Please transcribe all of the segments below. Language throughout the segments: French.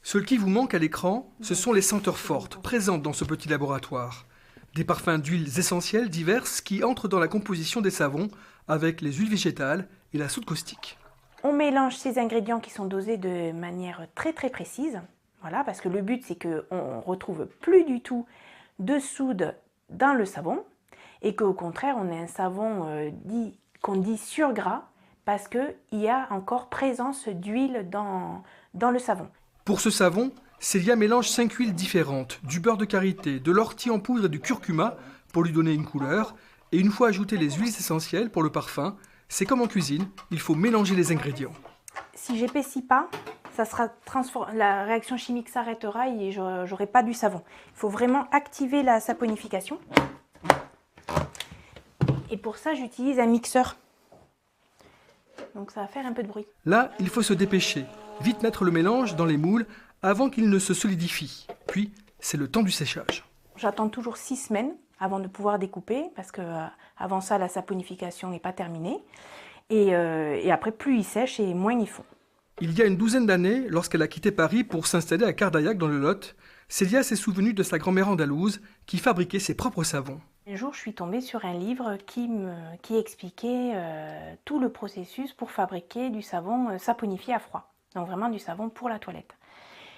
Ce qui vous manque à l'écran, ce sont les senteurs fortes présentes dans ce petit laboratoire. Des parfums d'huiles essentielles diverses qui entrent dans la composition des savons avec les huiles végétales et la soude caustique. On mélange ces ingrédients qui sont dosés de manière très précise. Voilà, parce que le but c'est qu'on ne retrouve plus du tout de soude dans le savon et qu'au contraire on ait un savon qu'on dit sur gras parce qu'il y a encore présence d'huile dans le savon. Pour ce savon, Célia mélange 5 huiles différentes, du beurre de karité, de l'ortie en poudre et du curcuma pour lui donner une couleur. Et une fois ajoutées les huiles essentielles pour le parfum, c'est comme en cuisine, il faut mélanger les ingrédients. Si j'épaissis pas, la réaction chimique s'arrêtera et j'aurai pas du savon. Il faut vraiment activer la saponification. Et pour ça, j'utilise un mixeur. Donc ça va faire un peu de bruit. Là, il faut se dépêcher, vite mettre le mélange dans les moules avant qu'il ne se solidifie. Puis, c'est le temps du séchage. J'attends toujours 6 semaines avant de pouvoir découper, parce que avant ça, la saponification n'est pas terminée. Et après, plus ils sèchent et moins ils font. Il y a une douzaine d'années, lorsqu'elle a quitté Paris pour s'installer à Cardaillac dans le Lot, Célia s'est souvenue de sa grand-mère andalouse qui fabriquait ses propres savons. Un jour, je suis tombée sur un livre qui expliquait tout le processus pour fabriquer du savon saponifié à froid. Donc vraiment du savon pour la toilette.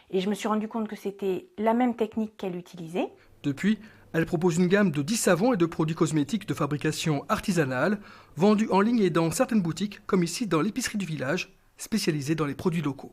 Et je me suis rendu compte que c'était la même technique qu'elle utilisait. Depuis, elle propose une gamme de 10 savons et de produits cosmétiques de fabrication artisanale, vendus en ligne et dans certaines boutiques, comme ici dans l'épicerie du village, spécialisée dans les produits locaux.